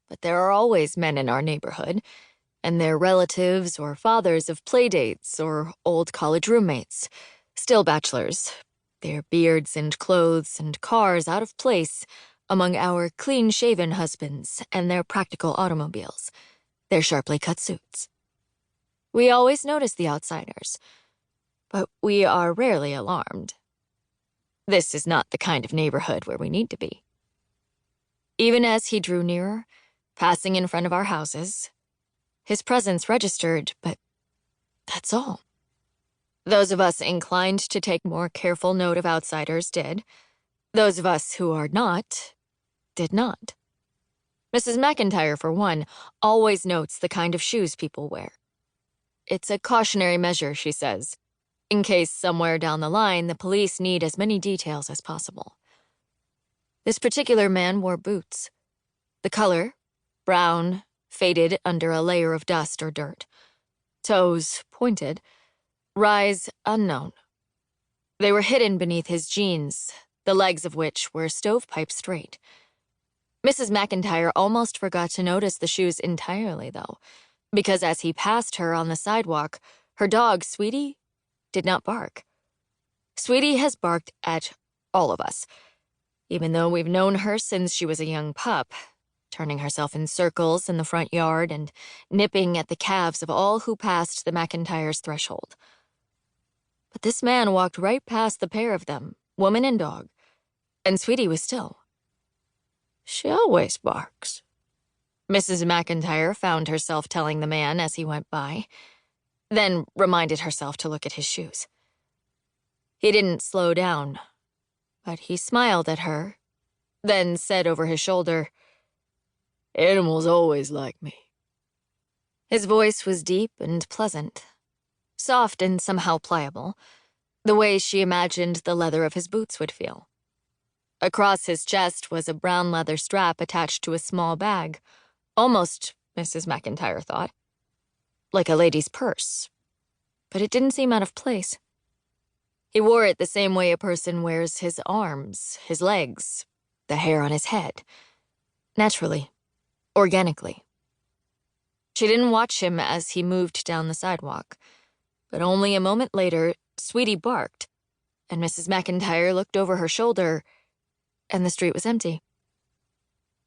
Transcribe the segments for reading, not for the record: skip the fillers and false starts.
But there are always men in our neighborhood, and they're relatives or fathers of playdates or old college roommates, still bachelors, their beards and clothes and cars out of place among our clean-shaven husbands and their practical automobiles, their sharply cut suits. We always notice the outsiders, but we are rarely alarmed. This is not the kind of neighborhood where we need to be. Even as he drew nearer, passing in front of our houses, his presence registered, but that's all. Those of us inclined to take more careful note of outsiders did. Those of us who are not, did not. Mrs. McIntyre, for one, always notes the kind of shoes people wear. It's a cautionary measure, she says, in case somewhere down the line the police need as many details as possible. This particular man wore boots. The color, brown, faded under a layer of dust or dirt. Toes, pointed. Rise, unknown. They were hidden beneath his jeans, the legs of which were stovepipe straight. Mrs. McIntyre almost forgot to notice the shoes entirely, though, because as he passed her on the sidewalk, her dog, Sweetie, did not bark. Sweetie has barked at all of us, even though we've known her since she was a young pup, turning herself in circles in the front yard and nipping at the calves of all who passed the McIntyre's threshold. But this man walked right past the pair of them, woman and dog, and Sweetie was still. She always barks, Mrs. McIntyre found herself telling the man as he went by, then reminded herself to look at his shoes. He didn't slow down, but he smiled at her, then said over his shoulder, "Animals always like me." His voice was deep and pleasant, soft and somehow pliable, the way she imagined the leather of his boots would feel. Across his chest was a brown leather strap attached to a small bag, almost, Mrs. McIntyre thought, like a lady's purse, but it didn't seem out of place. He wore it the same way a person wears his arms, his legs, the hair on his head. Naturally, organically. She didn't watch him as he moved down the sidewalk, but only a moment later, Sweetie barked, and Mrs. McIntyre looked over her shoulder, and the street was empty.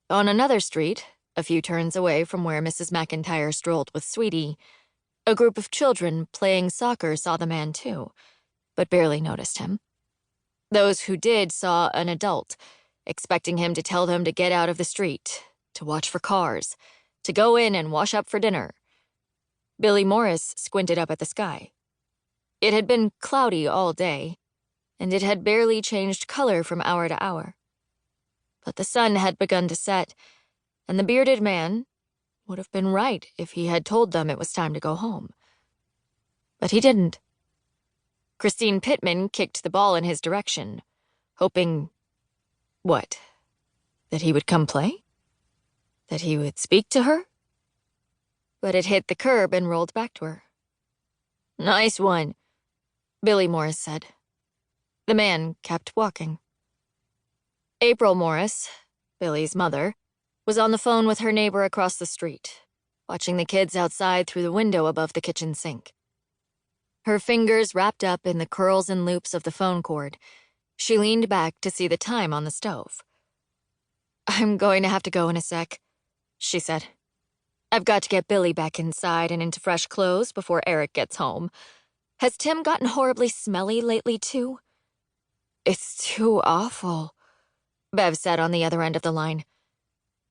On another street, a few turns away from where Mrs. McIntyre strolled with Sweetie, a group of children playing soccer saw the man too, but barely noticed him. Those who did saw an adult, expecting him to tell them to get out of the street, to watch for cars, to go in and wash up for dinner. Billy Morris squinted up at the sky. It had been cloudy all day, and it had barely changed color from hour to hour. But the sun had begun to set, and the bearded man would have been right if he had told them it was time to go home. But he didn't. Christine Pittman kicked the ball in his direction, hoping, what, that he would come play? That he would speak to her? But it hit the curb and rolled back to her. "Nice one," Billy Morris said. The man kept walking. April Morris, Billy's mother, was on the phone with her neighbor across the street, watching the kids outside through the window above the kitchen sink. Her fingers wrapped up in the curls and loops of the phone cord, she leaned back to see the time on the stove. "I'm going to have to go in a sec," she said. "I've got to get Billy back inside and into fresh clothes before Eric gets home. Has Tim gotten horribly smelly lately, too?" "It's too awful," Bev said on the other end of the line.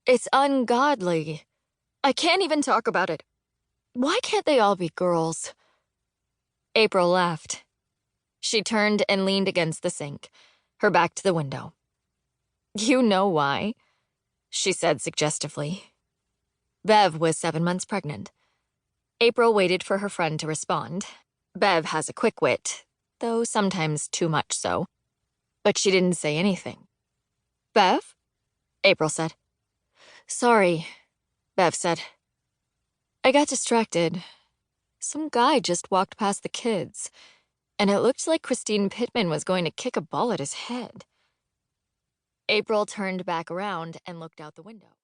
"It's ungodly. I can't even talk about it. Why can't they all be girls?" April laughed. She turned and leaned against the sink, her back to the window. "You know why," she said suggestively. Bev was 7 months pregnant. April waited for her friend to respond. Bev has a quick wit, though sometimes too much so. But she didn't say anything. "Bev?" April said. "Sorry," Bev said. "I got distracted. Some guy just walked past the kids, and it looked like Christine Pittman was going to kick a ball at his head." April turned back around and looked out the window.